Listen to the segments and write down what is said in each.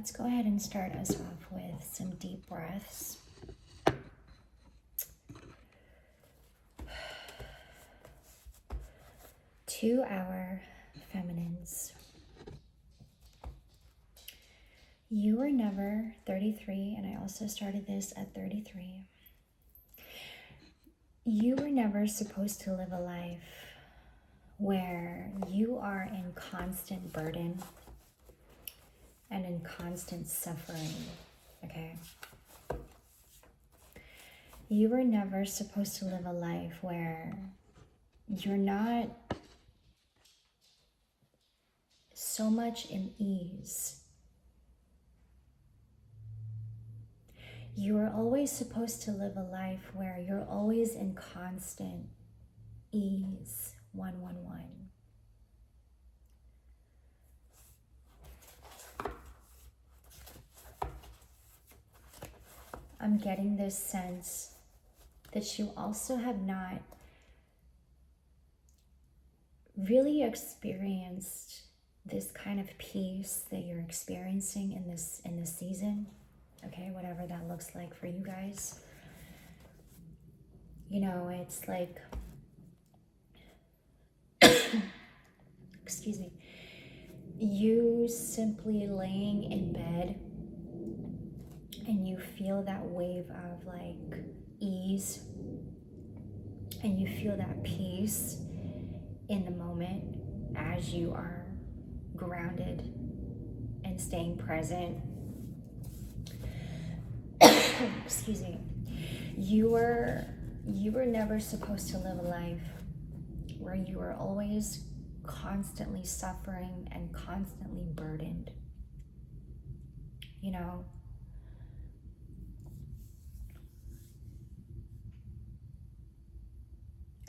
let's go ahead and start us off with some deep breaths. To our feminines, you were never 33, and I also started this at 33. You were never supposed to live a life where you are in constant burden and in constant suffering, okay? You were never supposed to live a life where you're not so much in ease. You are always supposed to live a life where you're always in constant ease. 111. I'm getting this sense that you also have not really experienced this kind of peace that you're experiencing in this season, okay, whatever that looks like for you guys. You know, it's like, excuse me, you simply laying in bed and you feel that wave of like ease and you feel that peace in the moment as you are grounded and staying present. Excuse me. You were never supposed to live a life where you were always constantly suffering and constantly burdened. You know,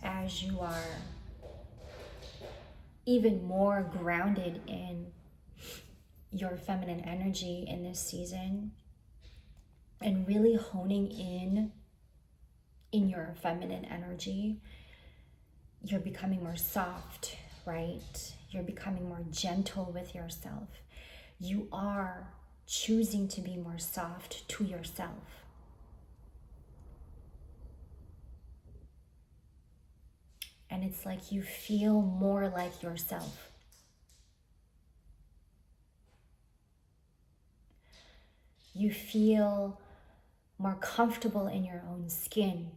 as you are even more grounded in your feminine energy in this season and really honing in your feminine energy, you're becoming more soft, right? You're becoming more gentle with yourself. You are choosing to be more soft to yourself. And it's like you feel more like yourself. You feel more comfortable in your own skin.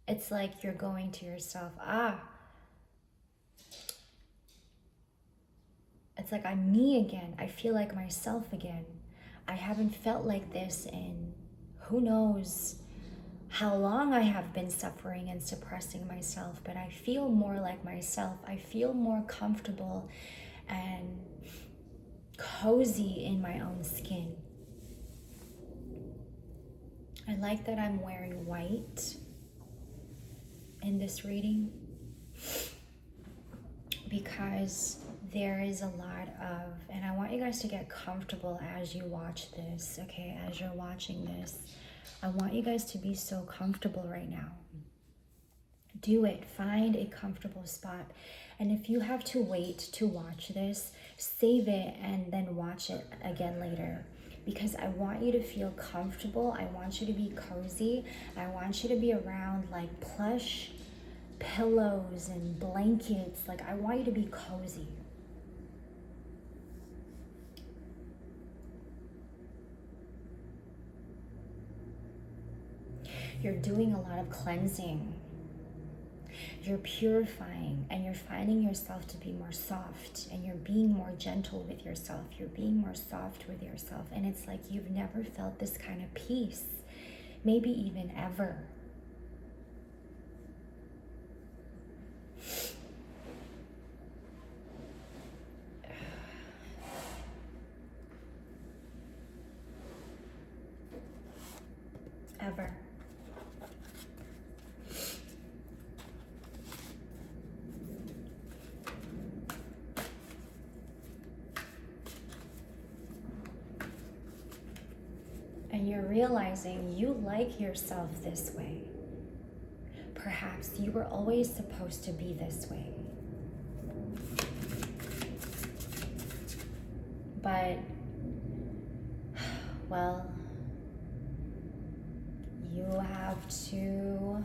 It's like you're going to yourself, it's like I'm me again. I feel like myself again. I haven't felt like this in who knows how long I have been suffering and suppressing myself, but I feel more like myself. I feel more comfortable and cozy in my own skin. I like that I'm wearing white in this reading because there is a lot of, and I want you guys to get comfortable as you watch this, okay? As you're watching this, I want you guys to be so comfortable right now. Do it. Find a comfortable spot. And if you have to wait to watch this, save it and then watch it again later. Because I want you to feel comfortable. I want you to be cozy. I want you to be around like plush pillows and blankets. Like I want you to be cozy. You're doing a lot of cleansing. You're purifying and you're finding yourself to be more soft and you're being more gentle with yourself. You're being more soft with yourself. And it's like you've never felt this kind of peace, maybe even ever. Ever. And you're realizing you like yourself this way. Perhaps you were always supposed to be this way. But, well, you have to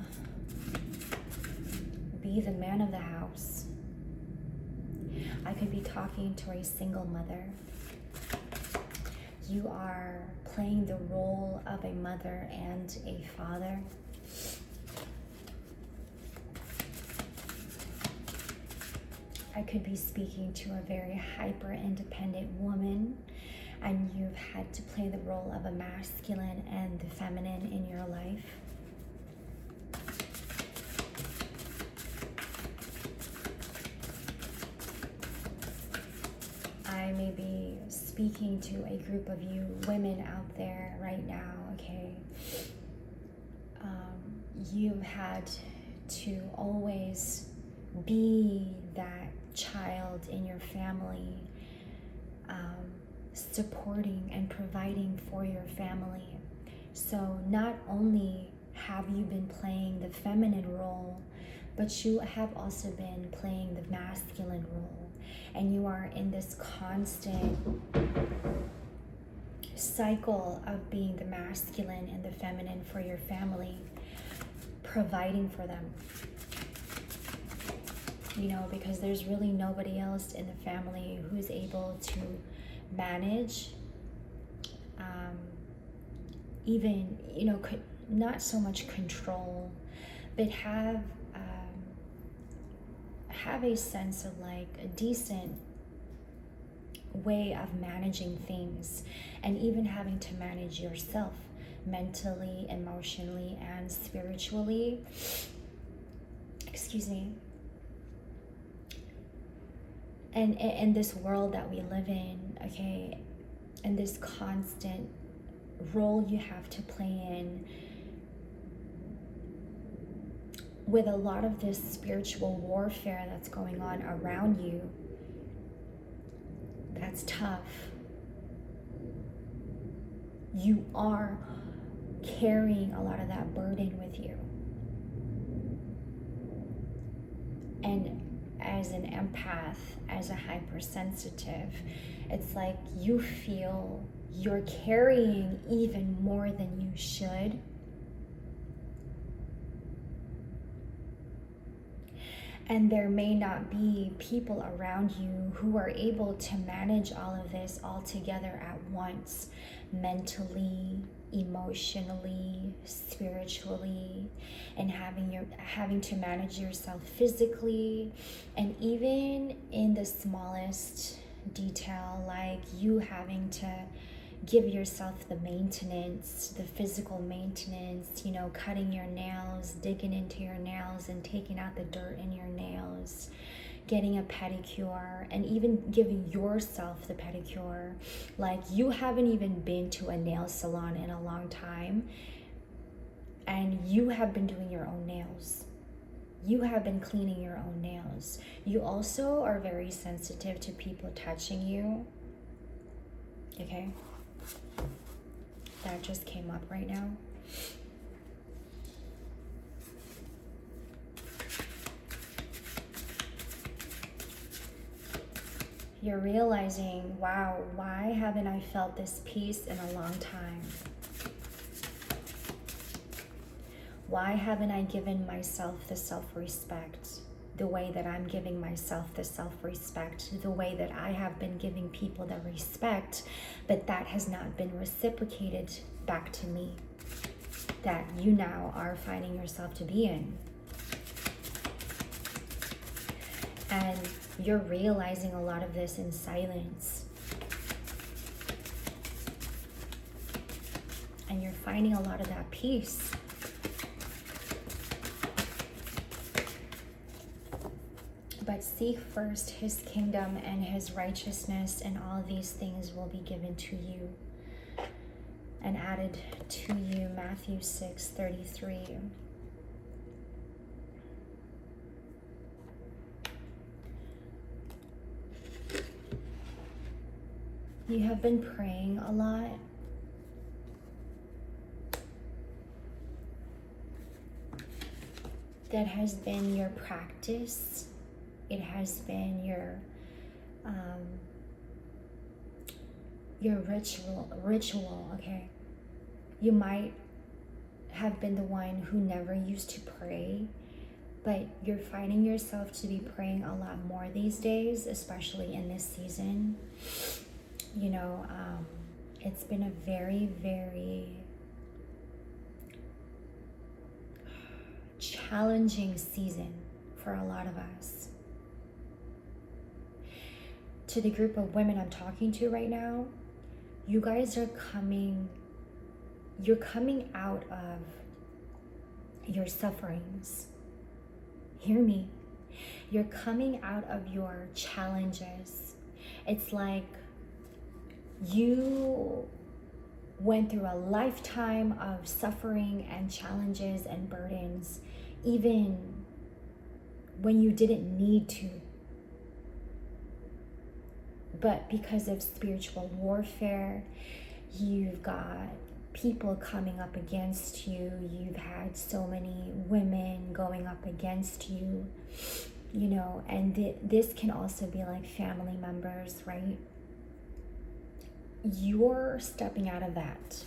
be the man of the house. I could be talking to a single mother. You are playing the role of a mother and a father. I could be speaking to a very hyper-independent woman, and you've had to play the role of a masculine and the feminine in your life. I may be speaking to a group of you women out there right now, okay? You've had to always be that child in your family, supporting and providing for your family. So not only have you been playing the feminine role, but you have also been playing the masculine role. And you are in this constant cycle of being the masculine and the feminine for your family, providing for them. You know, because there's really nobody else in the family who's able to manage, even, you know, not so much control, but have a sense of like a decent way of managing things, and even having to manage yourself mentally, emotionally, and spiritually. Excuse me. And in this world that we live in, okay, and this constant role you have to play in, with a lot of this spiritual warfare that's going on around you, that's tough. You are carrying a lot of that burden with you. And as an empath, as a hypersensitive, it's like you feel you're carrying even more than you should. And there may not be people around you who are able to manage all of this all together at once, mentally, emotionally, spiritually, and having to manage yourself physically, and even in the smallest detail, like you having to give yourself the maintenance, the physical maintenance, you know, cutting your nails, digging into your nails and taking out the dirt in your nails, getting a pedicure, and even giving yourself the pedicure. Like, you haven't even been to a nail salon in a long time, and you have been doing your own nails. You have been cleaning your own nails. You also are very sensitive to people touching you. Okay? That just came up right now. You're realizing, wow, why haven't I felt this peace in a long time? Why haven't I given myself the self-respect the way that I'm giving myself the self-respect, the way that I have been giving people the respect, but that has not been reciprocated back to me, that you now are finding yourself to be in? And you're realizing a lot of this in silence. And you're finding a lot of that peace. But seek first his kingdom and his righteousness, and all these things will be given to you and added to you. Matthew 6:33. You have been praying a lot. That has been your practice. It has been your your ritual, okay? You might have been the one who never used to pray, but you're finding yourself to be praying a lot more these days, especially in this season. You know, it's been a very, very challenging season for a lot of us. To the group of women I'm talking to right now, you guys are you're coming out of your sufferings. Hear me. You're coming out of your challenges. It's like you went through a lifetime of suffering and challenges and burdens, even when you didn't need to. But because of spiritual warfare, you've got people coming up against you. You've had so many women going up against you, you know, and this can also be like family members, right? You're stepping out of that.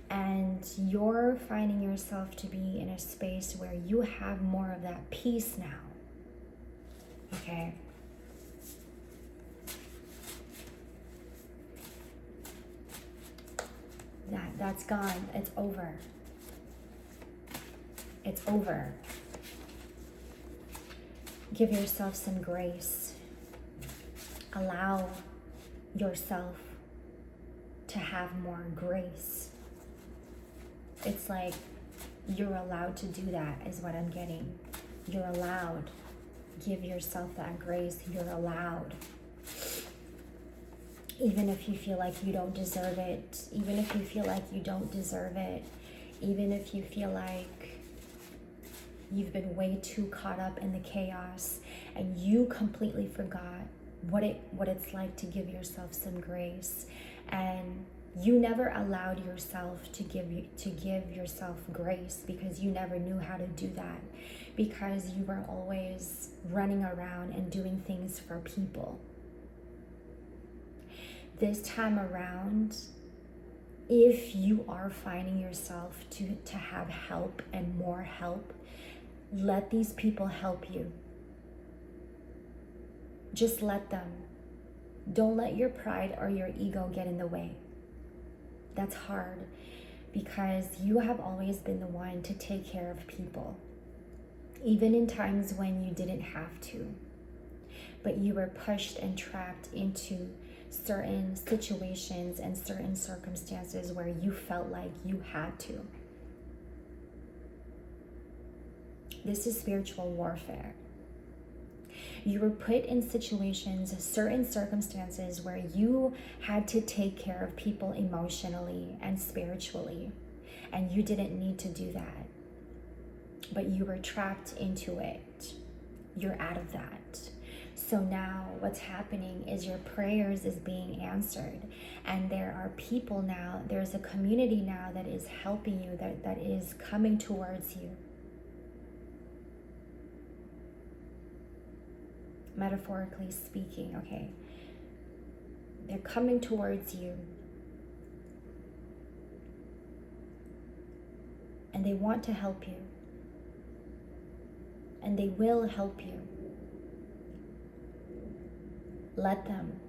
And you're finding yourself to be in a space where you have more of that peace now. Okay? That's gone. It's over. It's over. Give yourself some grace. Allow yourself to have more grace. It's like you're allowed to do that, is what I'm getting. You're allowed. Give yourself that grace. You're allowed. Even if you feel like you don't deserve it, even if you feel like you don't deserve it, even if you feel like you've been way too caught up in the chaos and you completely forgot what it's like to give yourself some grace, and you never allowed yourself to give yourself grace because you never knew how to do that, because you were always running around and doing things for people. This time around, if you are finding yourself to have help and more help, let these people help you. Just let them. Don't let your pride or your ego get in the way. That's hard because you have always been the one to take care of people, even in times when you didn't have to. But you were pushed and trapped into certain situations and certain circumstances where you felt like you had to. This is spiritual warfare. You were put in situations, certain circumstances where you had to take care of people emotionally and spiritually, and you didn't need to do that, but you were trapped into it. You're out of that. So now what's happening is your prayers is being answered, and there are people now, there's a community now that is helping you, that is coming towards you. Metaphorically speaking, okay? They're coming towards you. And they want to help you. And they will help you. Let them.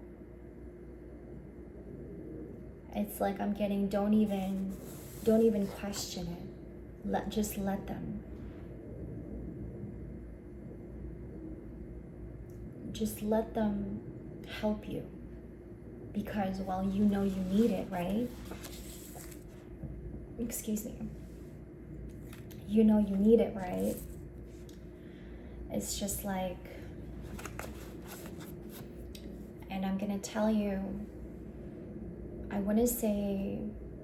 It's like I'm getting, don't even question it. Just let them. Just let them help you, because, well, you know you need it, right? Excuse me. You know you need it, right? It's just like, and I'm gonna tell you, I want to say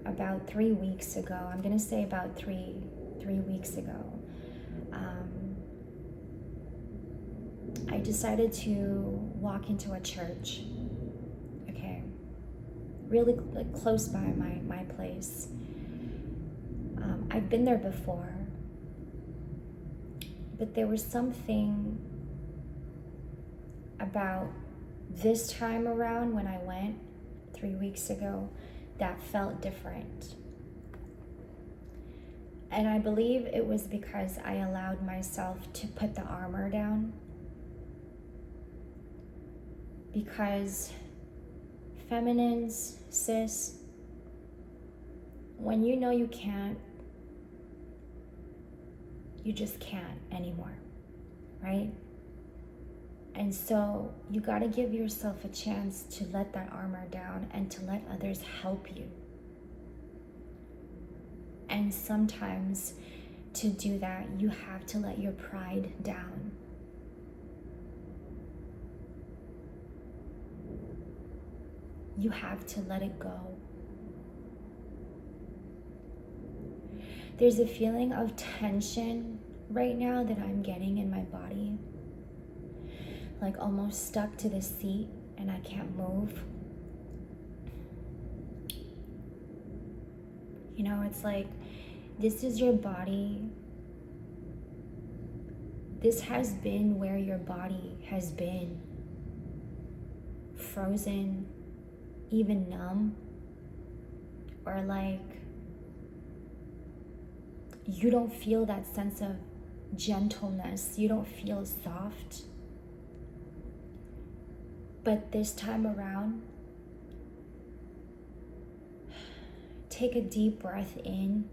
about 3 weeks ago, I'm gonna say about three weeks ago, I decided to walk into a church, okay, really close by my place. I've been there before, but there was something about This time around, when I went 3 weeks ago, that felt different. And I believe it was because I allowed myself to put the armor down. Because feminines, sis, when you know you can't, you just can't anymore, right? And so you got to give yourself a chance to let that armor down and to let others help you. And sometimes to do that, you have to let your pride down. You have to let it go. There's a feeling of tension right now that I'm getting in my body. Like almost stuck to the seat and I can't move. You know, it's like, this is your body. This has been where your body has been. Frozen, even numb, or like you don't feel that sense of gentleness. You don't feel soft. But this time around, take a deep breath in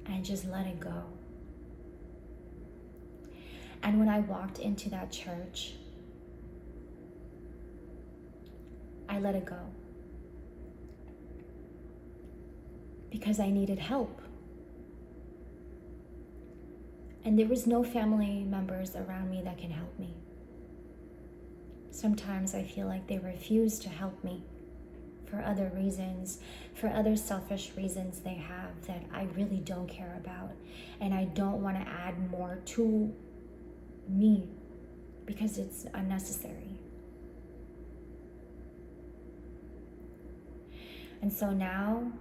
and just let it go. And when I walked into that church, I let it go. Because I needed help. And there was no family members around me that can help me. Sometimes I feel like they refuse to help me for other reasons, for other selfish reasons they have that I really don't care about. And I don't want to add more to me because it's unnecessary. And so now,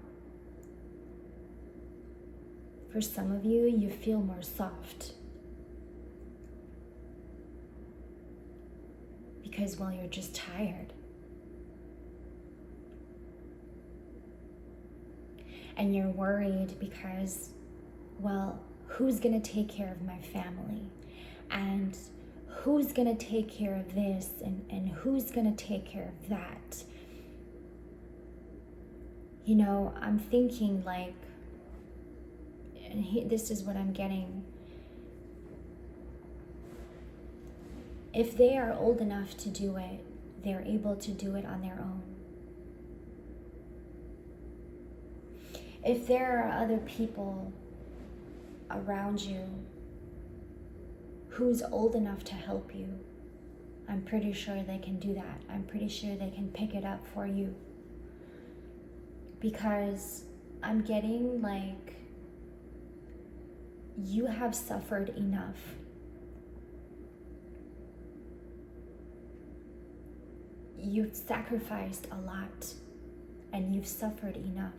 for some of you, you feel more soft. Because, well, you're just tired. And you're worried because, well, who's gonna take care of my family? And who's gonna take care of this? And who's gonna take care of that? You know, I'm thinking like, and this is what I'm getting. If they are old enough to do it, they're able to do it on their own. If there are other people around you who's old enough to help you, I'm pretty sure they can do that. I'm pretty sure they can pick it up for you. Because I'm getting like, you have suffered enough. You've sacrificed a lot and you've suffered enough.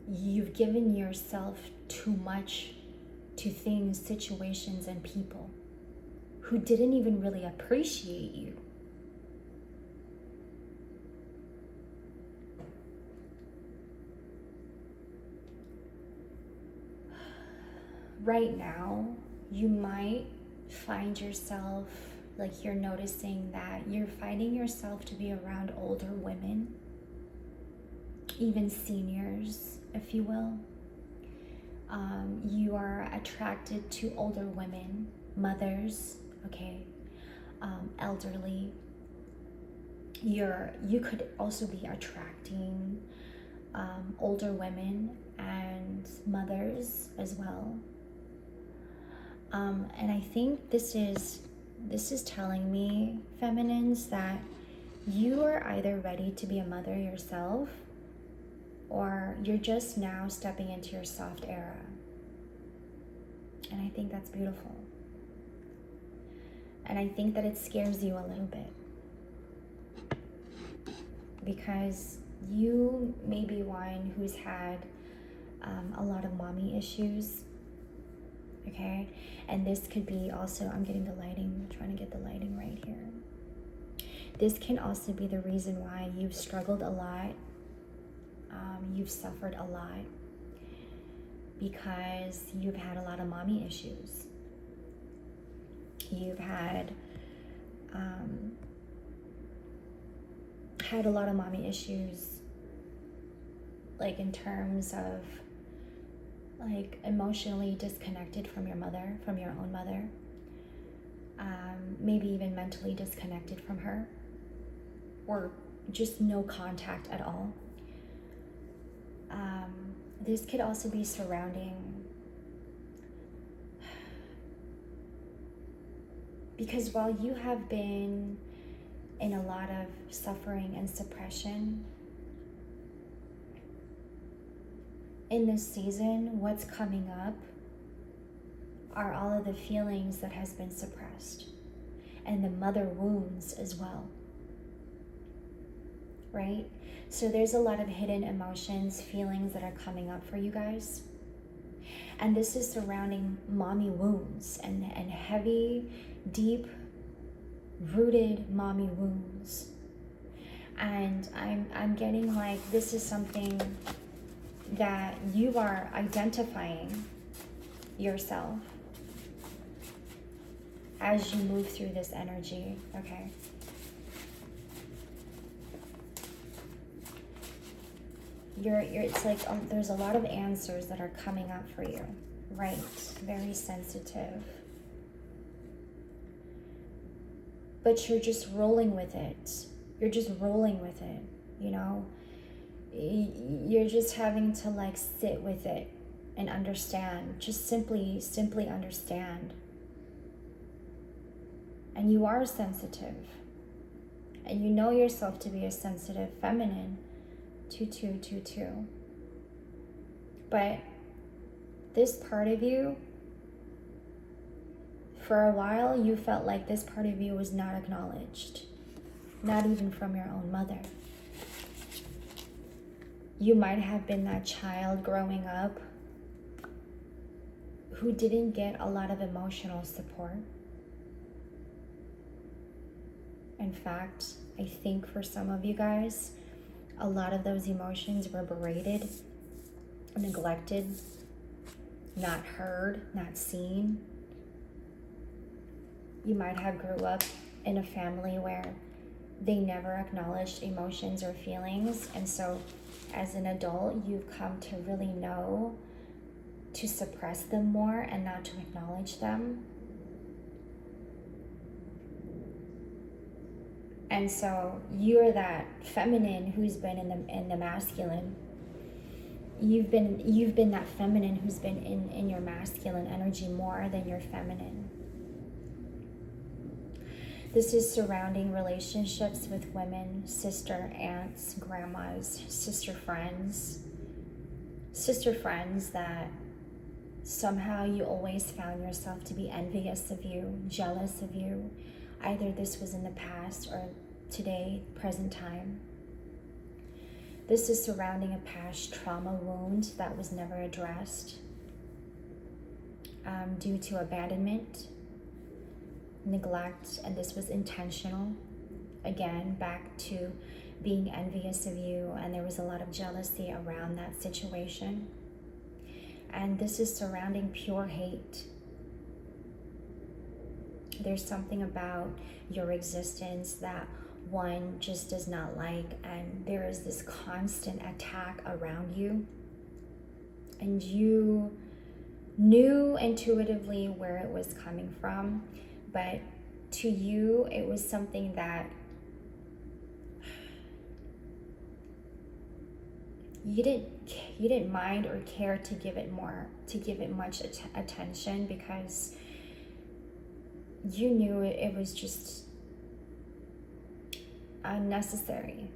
You've given yourself too much to things, situations, and people who didn't even really appreciate you. Right now, you might find yourself like you're noticing that you're finding yourself to be around older women, even seniors, if you will. You are attracted to older women, mothers, okay, elderly. You could also be attracting older women and mothers as well. And I think this is telling me, feminines, that you are either ready to be a mother yourself or you're just now stepping into your soft era. And I think that's beautiful. And I think that it scares you a little bit. Because you may be one who's had a lot of mommy issues, okay? And this could be also, I'm getting the lighting, I'm trying to get the lighting right here. This can also be the reason why you've struggled a lot, you've suffered a lot, because you've had a lot of mommy issues. You've had a lot of mommy issues, like in terms of like emotionally disconnected from your mother, from your own mother, maybe even mentally disconnected from her, or just no contact at all. This could also be surrounding, because while you have been in a lot of suffering and suppression, in this season, what's coming up are all of the feelings that has been suppressed, and the mother wounds as well, right? So there's a lot of hidden emotions, feelings that are coming up for you guys. And this is surrounding mommy wounds and heavy, deep rooted mommy wounds. And I'm getting like this is something that you are identifying yourself as you move through this energy, okay? It's like there's a lot of answers that are coming up for you, right? Very sensitive. But you're just rolling with it. You're just rolling with it, you know? You're just having to like sit with it and understand. Just simply understand. And you are sensitive. And you know yourself to be a sensitive feminine. 2222. But this part of you, for a while, you felt like this part of you was not acknowledged, not even from your own mother. You might have been that child growing up who didn't get a lot of emotional support. In fact, I think for some of you guys, a lot of those emotions were berated, neglected, not heard, not seen. You might have grew up in a family where they never acknowledged emotions or feelings, and so as an adult, you've come to really know to suppress them more and not to acknowledge them. And so you're that feminine who's been in the masculine. You've been that feminine who's been in your masculine energy more than your feminine. This is surrounding relationships with women, sister, aunts, grandmas, sister friends that somehow you always found yourself to be envious of you, jealous of you. Either this was in the past or today, present time. This is surrounding a past trauma wound that was never addressed due to abandonment, neglect, and this was intentional. Again, back to being envious of you, and there was a lot of jealousy around that situation. And this is surrounding pure hate. There's something about your existence that one just does not like, and there is this constant attack around you, and you knew intuitively where it was coming from, but to you it was something that you didn't mind or care to give it much attention, because you knew it was just unnecessary,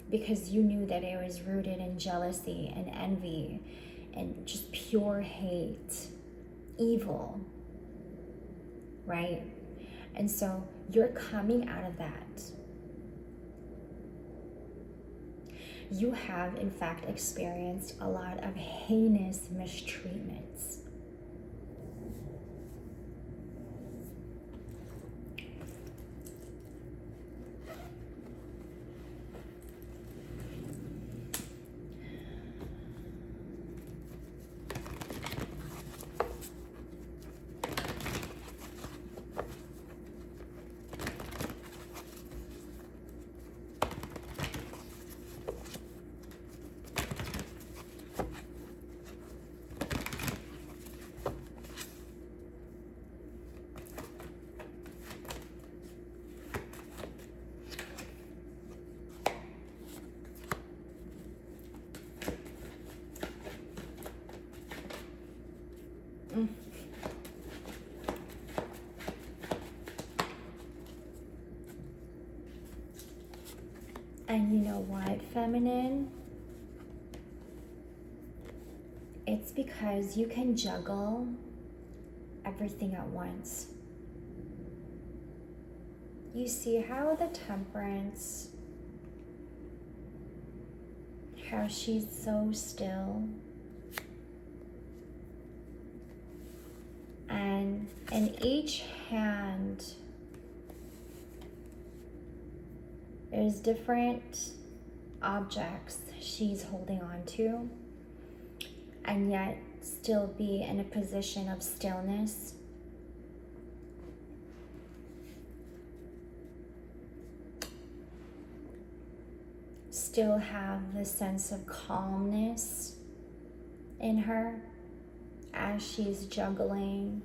because you knew that it was rooted in jealousy and envy and just pure hate, evil, right? And so you're coming out of that. You have, in fact, experienced a lot of heinous mistreatments, feminine, it's because you can juggle everything at once. You see how the temperance, how she's so still, and in each hand there's different objects she's holding on to, and yet still be in a position of stillness. Still have the sense of calmness in her as she's juggling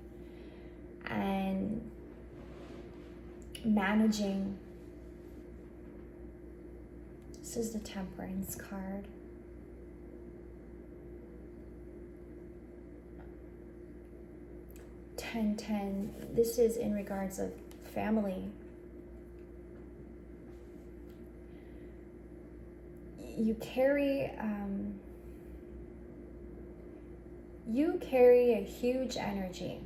and managing. This is the Temperance card. Ten. This is in regards of family. You carry a huge energy.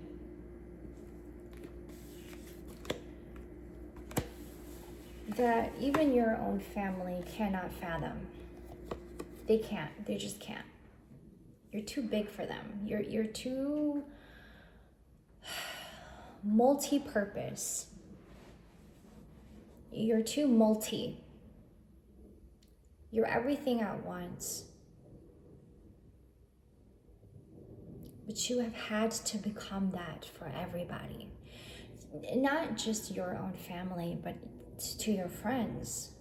That even your own family cannot fathom. They can't. They just can't. You're too big for them. You're too multi-purpose. You're too multi. You're everything at once. But you have had to become that for everybody. Not just your own family, but to your friends,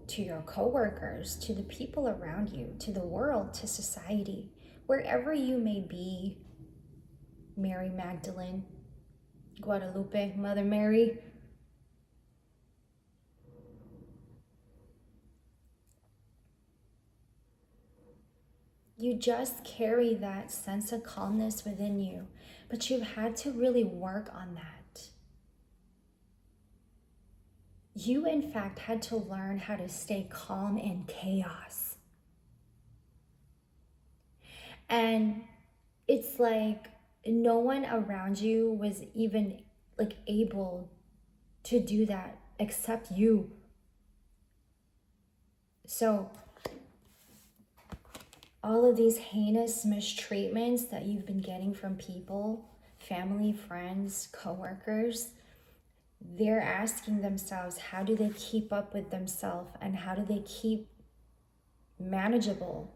to your coworkers, to the people around you, to the world, to society, wherever you may be. Mary Magdalene, Guadalupe, Mother Mary. You just carry that sense of calmness within you, but you've had to really work on that. You, in fact, had to learn how to stay calm in chaos. And it's like no one around you was even like able to do that except you. So all of these heinous mistreatments that you've been getting from people, family, friends, coworkers, they're asking themselves, how do they keep up with themselves and how do they keep manageable?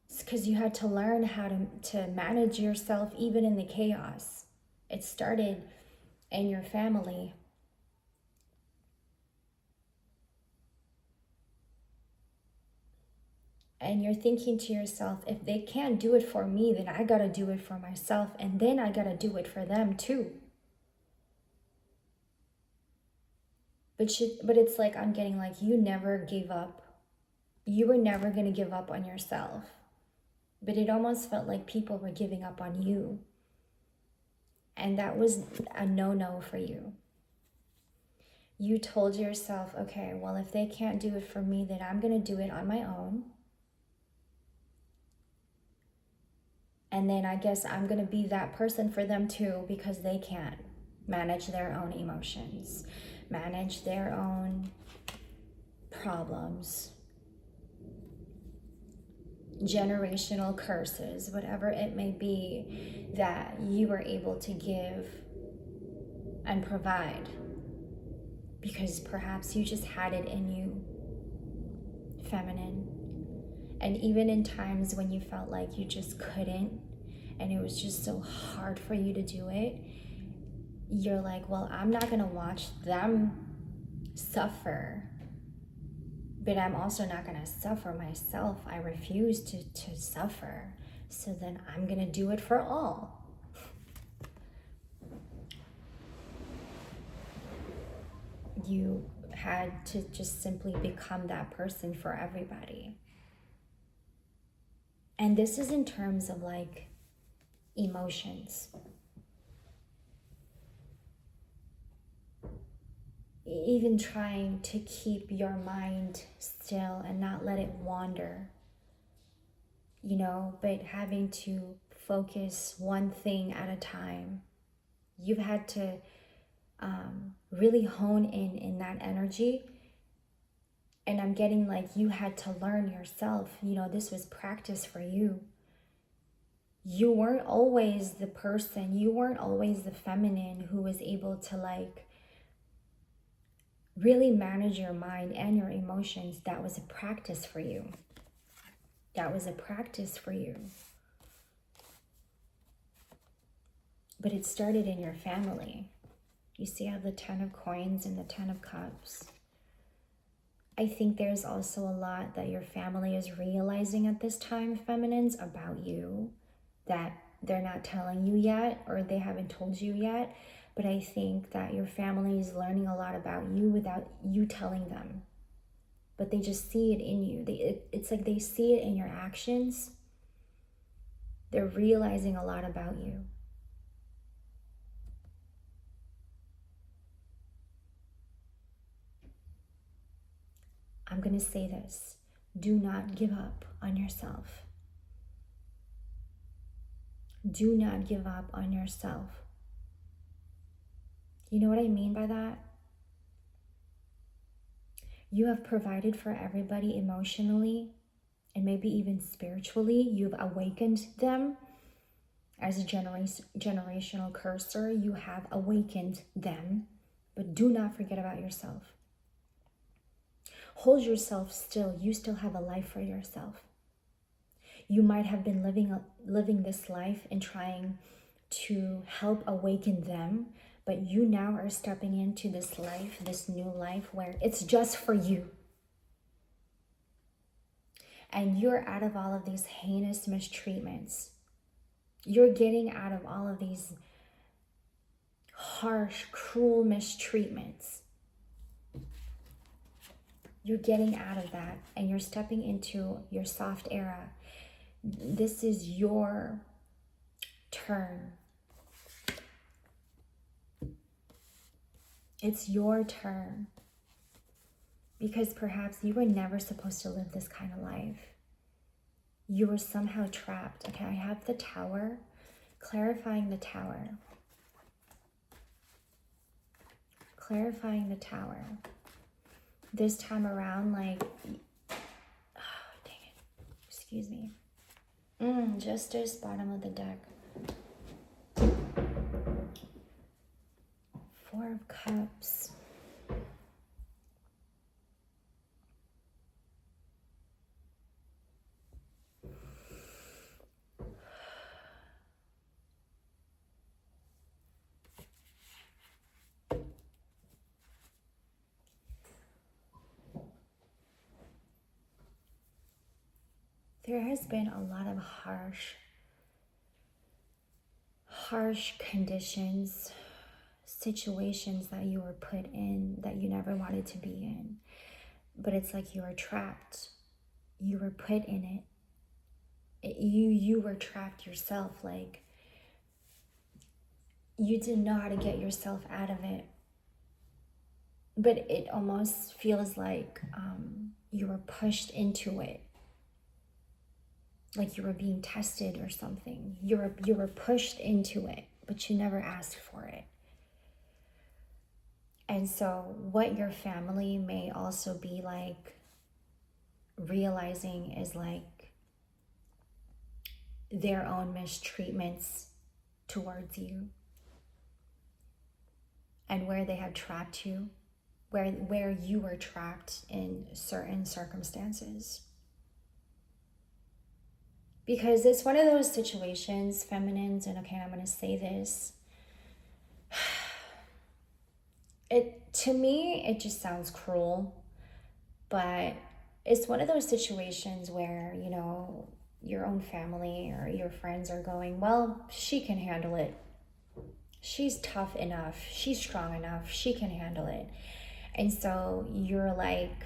It's because you had to learn how to manage yourself even in the chaos. It started in your family. And you're thinking to yourself, if they can't do it for me, then I gotta do it for myself, and then I gotta do it for them too. But it's like I'm getting like, you never gave up. You were never gonna give up on yourself. But it almost felt like people were giving up on you. And that was a no-no for you. You told yourself, okay, well, if they can't do it for me, then I'm gonna do it on my own. And then I guess I'm gonna be that person for them too, because they can't manage their own emotions, manage their own problems, generational curses, whatever it may be that you were able to give and provide, because perhaps you just had it in you, feminine. And even in times when you felt like you just couldn't, and it was just so hard for you to do it, you're like, well, I'm not gonna watch them suffer, but I'm also not gonna suffer myself. I refuse to suffer. So then I'm gonna do it for all. You had to just simply become that person for everybody. And this is in terms of like emotions. even trying to keep your mind still and not let it wander, you know, but having to focus one thing at a time. You've had to really hone in that energy. And I'm getting like you had to learn yourself, you know, this was practice for you. You weren't always the person, you weren't always the feminine who was able to like really manage your mind and your emotions. That was a practice for you. That was a practice for you. But it started in your family. You see, I have the 10 of coins and the 10 of cups. I think there's also a lot that your family is realizing at this time, feminines, about you that they're not telling you yet, or they haven't told you yet. But I think that your family is learning a lot about you without you telling them. But they just see it in you. It's like they see it in your actions. They're realizing a lot about you. I'm going to say this. Do not give up on yourself. Do not give up on yourself. You know what I mean by that? You have provided for everybody emotionally and maybe even spiritually. You've awakened them as a generational cursor. You have awakened them, but do not forget about yourself. Hold yourself still. You still have a life for yourself. You might have been living this life and trying to help awaken them, but you now are stepping into this life, this new life where it's just for you. And you're out of all of these heinous mistreatments. You're getting out of all of these harsh, cruel mistreatments. You're getting out of that and you're stepping into your soft era. This is your turn. It's your turn. Because perhaps you were never supposed to live this kind of life. You were somehow trapped. Okay, I have the Tower, clarifying the Tower. Clarifying the Tower. This time around, like, oh, dang it. Excuse me. Justice, bottom of the deck. 4 of Cups. There has been a lot of harsh conditions, situations that you were put in that you never wanted to be in. But it's like you were trapped. You were put in it. You were trapped yourself. Like, you didn't know how to get yourself out of it. But it almost feels like you were pushed into it. Like you were being tested or something. You were pushed into it, but you never asked for it. And so what your family may also be like realizing is like their own mistreatments towards you and where they have trapped you, where you were trapped in certain circumstances. Because it's one of those situations, feminines, and okay, I'm going to say this. To me, it just sounds cruel, but it's one of those situations where, you know, your own family or your friends are going, well, she can handle it. She's tough enough. She's strong enough. She can handle it. And so you're like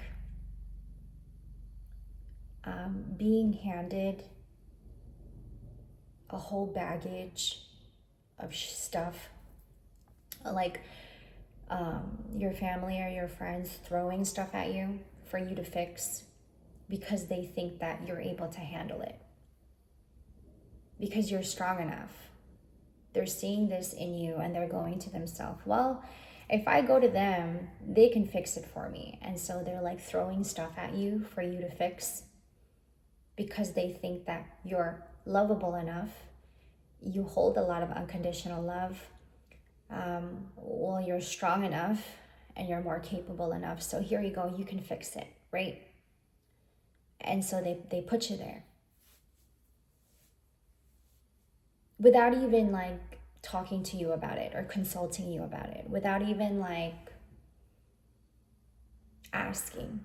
being handed a whole baggage of stuff, like your family or your friends throwing stuff at you for you to fix because they think that you're able to handle it, because you're strong enough. They're seeing this in you and they're going to themselves, well, if I go to them, they can fix it for me. And so they're like throwing stuff at you for you to fix because they think that you're lovable enough. You hold a lot of unconditional love. Well, you're strong enough and you're more capable enough. So here you go, you can fix it, right? And so they put you there without even like talking to you about it or consulting you about it, without even like asking.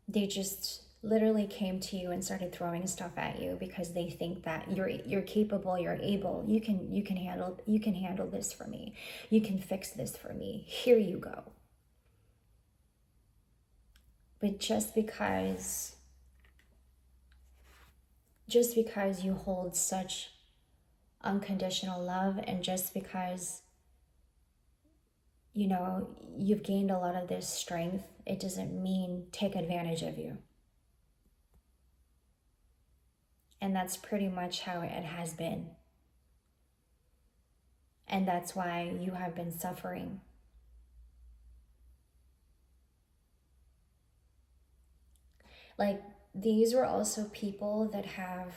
They just literally came to you and started throwing stuff at you because they think that you're capable, you're able, you can handle this for me. You can fix this for me. Here you go. But just because you hold such unconditional love, and just because you've gained a lot of this strength, it doesn't mean take advantage of you. And that's pretty much how it has been. And that's why you have been suffering. Like, these were also people that have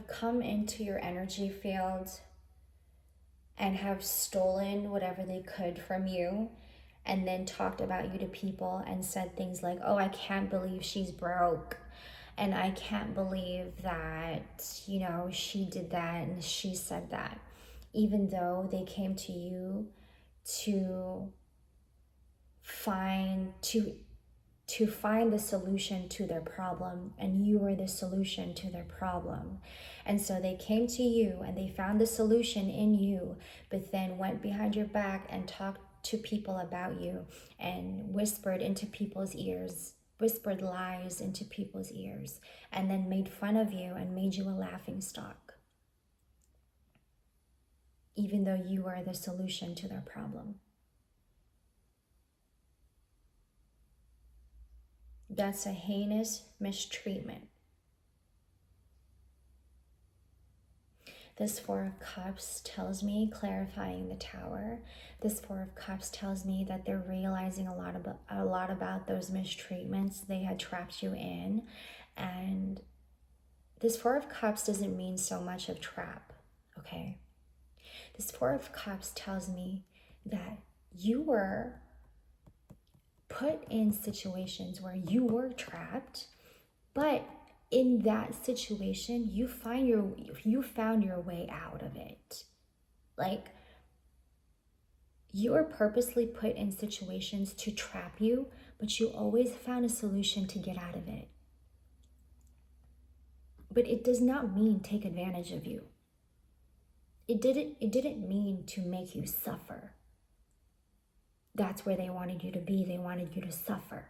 come into your energy field and have stolen whatever they could from you, and then talked about you to people and said things like, oh, I can't believe she's broke, and I can't believe that, she did that and she said that, even though they came to you to find the solution to their problem, and you were the solution to their problem. And so they came to you and they found the solution in you, but then went behind your back and talked to people about you and whispered into people's ears, whispered lies into people's ears, and then made fun of you and made you a laughing stock, even though you were the solution to their problem. That's a heinous mistreatment. This Four of Cups tells me, clarifying the Tower, this Four of Cups tells me that they're realizing a lot about those mistreatments they had trapped you in. And this Four of Cups doesn't mean so much of trap, okay? This Four of Cups tells me that you were put in situations where you were trapped, but in that situation, you found your way out of it. Like, you were purposely put in situations to trap you, but you always found a solution to get out of it. But it does not mean take advantage of you. It didn't mean to make you suffer. That's where they wanted you to be. They wanted you to suffer.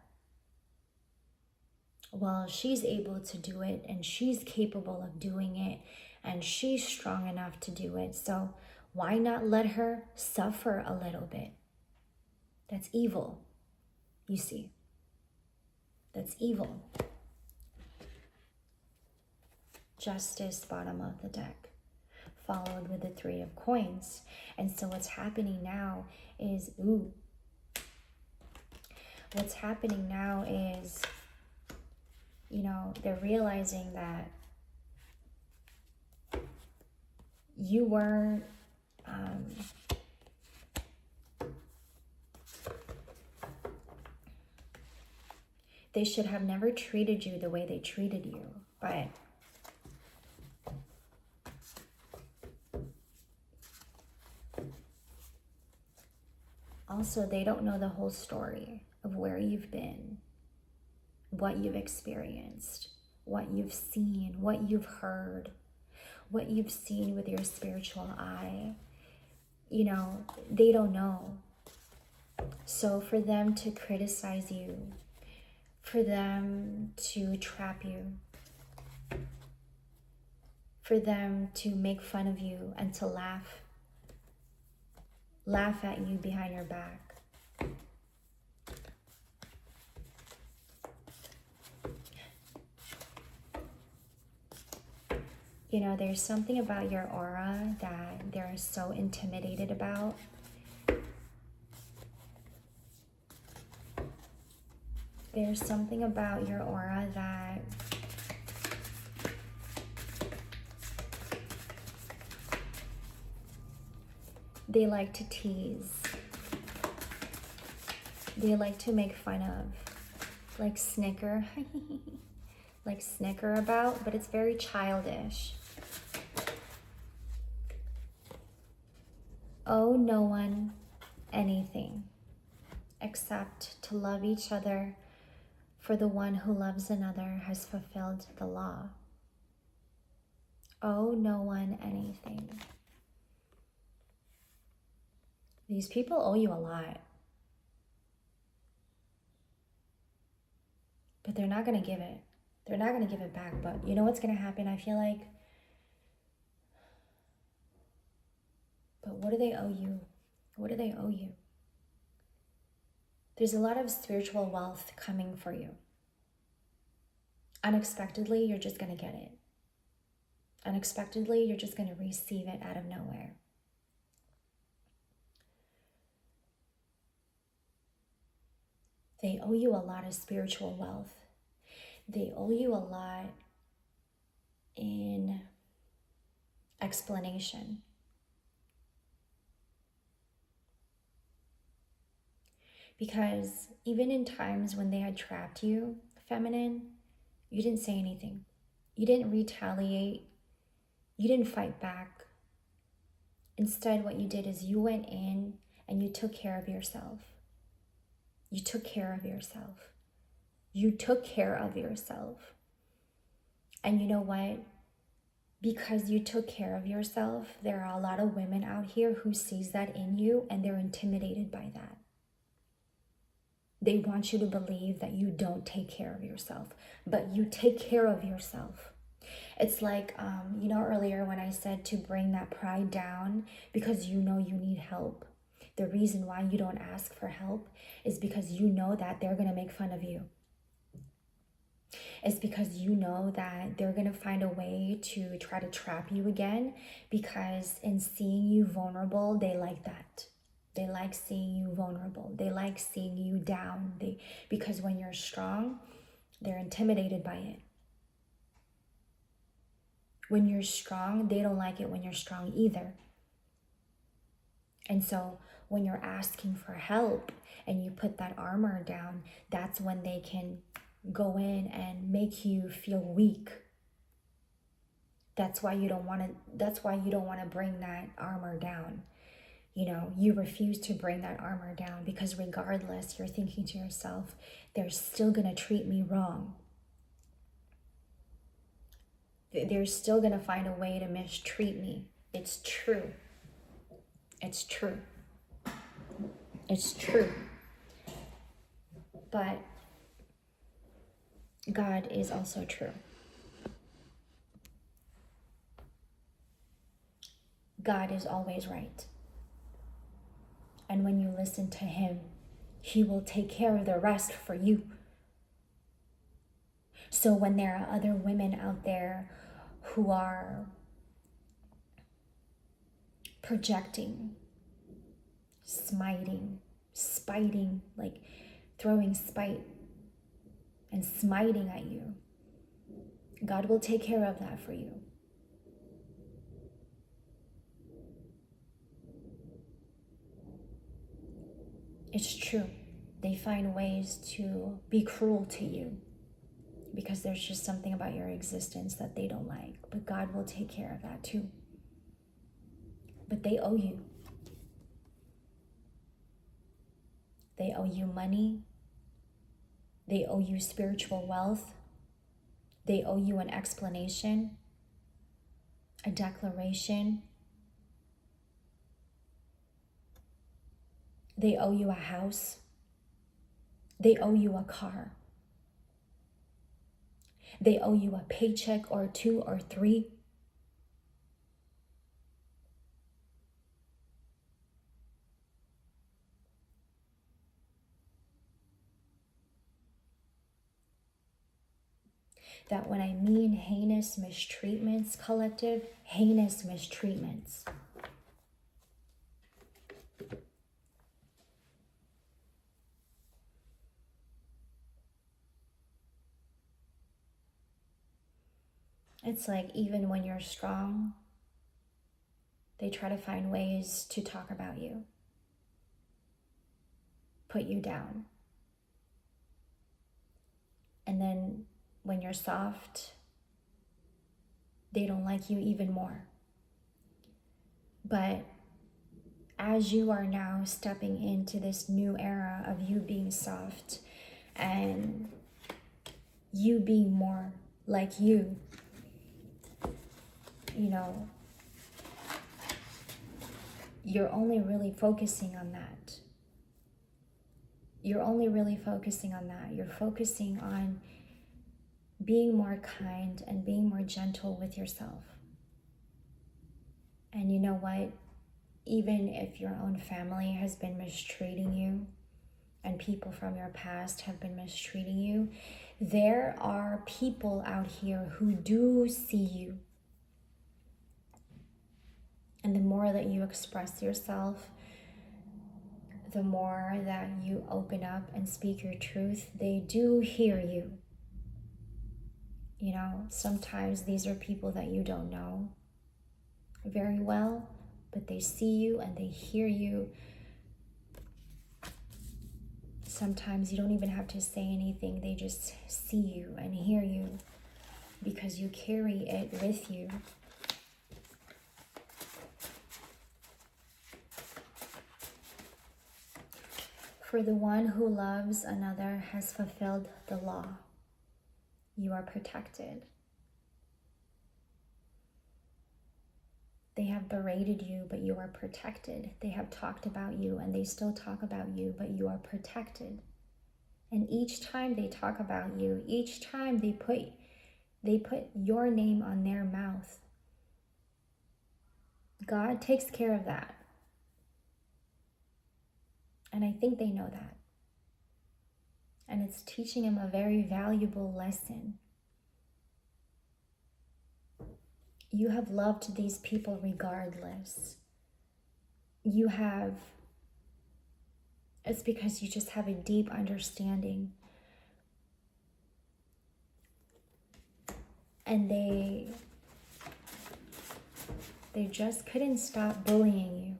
Well, she's able to do it, and she's capable of doing it, and she's strong enough to do it. So why not let her suffer a little bit? That's evil, you see. That's evil. Justice, bottom of the deck, followed with the Three of Coins. And so what's happening now is, they're realizing that you weren't they should have never treated you the way they treated you, but also they don't know the whole story of where you've been, what you've experienced, what you've seen, what you've heard, what you've seen with your spiritual eye. They don't know. So for them to criticize you, for them to trap you, for them to make fun of you and to laugh at you behind your back. You know, there's something about your aura that they're so intimidated about. There's something about your aura that they like to tease. They like to make fun of, like snicker, like snicker about, but it's very childish. Owe no one anything except to love each other, for the one who loves another has fulfilled the law. Owe no one anything. These people owe you a lot. But they're not going to give it. They're not going to give it back. But you know what's going to happen? I feel like, but what do they owe you? What do they owe you? There's a lot of spiritual wealth coming for you. Unexpectedly, you're just going to get it. Unexpectedly, you're just going to receive it out of nowhere. They owe you a lot of spiritual wealth. They owe you a lot in explanation. Because even in times when they had trapped you, feminine, you didn't say anything. You didn't retaliate. You didn't fight back. Instead, what you did is you went in and you took care of yourself. You took care of yourself. You took care of yourself. And you know what? Because you took care of yourself, there are a lot of women out here who sees that in you and they're intimidated by that. They want you to believe that you don't take care of yourself, but you take care of yourself. It's like, you know, earlier when I said to bring that pride down because you know you need help. The reason why you don't ask for help is because you know that they're going to make fun of you. It's because you know that they're going to find a way to try to trap you again, because in seeing you vulnerable, they like that. They like seeing you vulnerable. They like seeing you down. Because when you're strong, they're intimidated by it. When you're strong, they don't like it when you're strong either. And so when you're asking for help and you put that armor down, that's when they can go in and make you feel weak. That's why you don't want to bring that armor down. You know, you refuse to bring that armor down because regardless, you're thinking to yourself, they're still going to treat me wrong. They're still going to find a way to mistreat me. It's true. It's true. It's true. But God is also true. God is always right. And when you listen to him, he will take care of the rest for you. So when there are other women out there who are projecting, spiting, like throwing spite and smiting at you, God will take care of that for you. It's true. They find ways to be cruel to you because there's just something about your existence that they don't like. But God will take care of that too. But they owe you. They owe you money. They owe you spiritual wealth. They owe you an explanation, a declaration. They owe you a house. They owe you a car. they owe you a paycheck or two or three. That when I mean heinous mistreatments, collective, heinous mistreatments. It's like even when you're strong, they try to find ways to talk about you, put you down. And then when you're soft, they don't like you even more. But as you are now stepping into this new era of you being soft and you being more like you know, you're only really focusing on that. You're only really focusing on that. You're focusing on being more kind and being more gentle with yourself. And you know what? Even if your own family has been mistreating you and people from your past have been mistreating you, there are people out here who do see you. And the more that you express yourself, the more that you open up and speak your truth, they do hear you. You know, sometimes these are people that you don't know very well, but they see you and they hear you. Sometimes you don't even have to say anything. They just see you and hear you because you carry it with you. For the one who loves another has fulfilled the law. You are protected. They have berated you, but you are protected. They have talked about you and they still talk about you, but you are protected. And each time they talk about you, each time they put your name on their mouth, God takes care of that. And I think they know that. And it's teaching them a very valuable lesson. You have loved these people regardless. It's because you just have a deep understanding. And they just couldn't stop bullying you.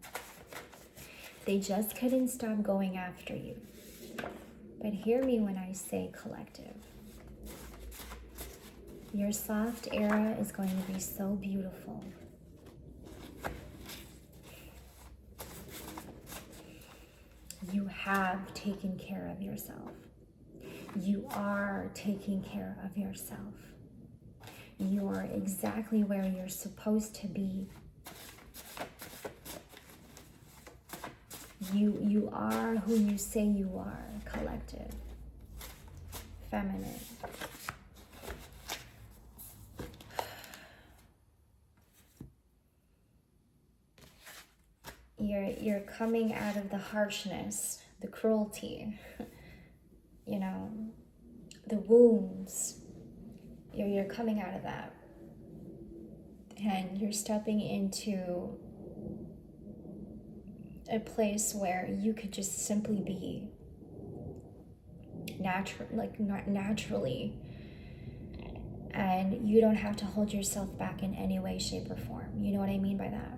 They just couldn't stop going after you. But hear me when I say collective. Your soft era is going to be so beautiful. You have taken care of yourself. You are taking care of yourself. You are exactly where you're supposed to be. You are who you say you are, collective, feminine. You're coming out of the harshness, the cruelty, you know, the wounds. You're coming out of that. And you're stepping into a place where you could just simply be naturally. And you don't have to hold yourself back in any way, shape, or form. You know what I mean by that?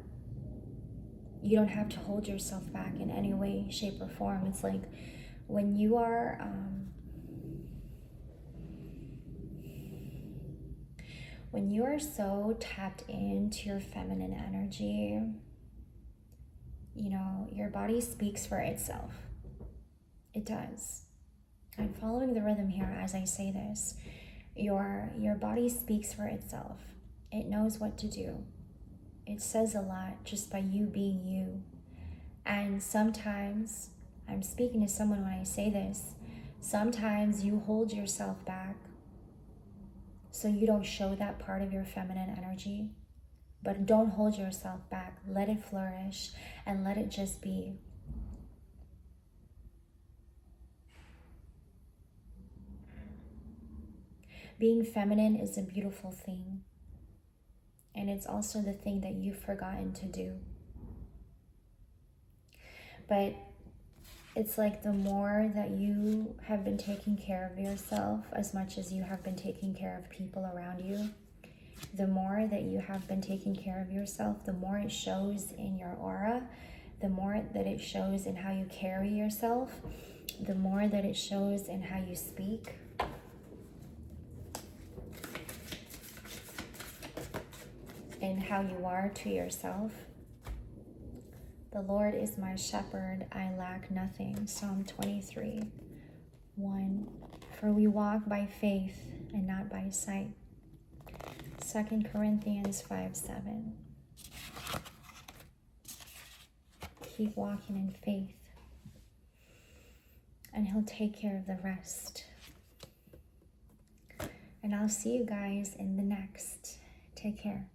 You don't have to hold yourself back in any way, shape, or form. It's like when you are so tapped into your feminine energy, you know, your body speaks for itself. It does. I'm following the rhythm here as I say this. Your body speaks for itself. It knows what to do. It says a lot just by you being you. And sometimes, I'm speaking to someone when I say this, sometimes you hold yourself back so you don't show that part of your feminine energy. But don't hold yourself back. Let it flourish and let it just be. Being feminine is a beautiful thing. And it's also the thing that you've forgotten to do. But it's like the more that you have been taking care of yourself as much as you have been taking care of people around you, the more that you have been taking care of yourself, the more it shows in your aura, the more that it shows in how you carry yourself, the more that it shows in how you speak. And how you are to yourself. The Lord is my shepherd, I lack nothing. Psalm 23:1. For we walk by faith and not by sight. 2 Corinthians 5:7. Keep walking in faith, and He'll take care of the rest. And I'll see you guys in the next. Take care.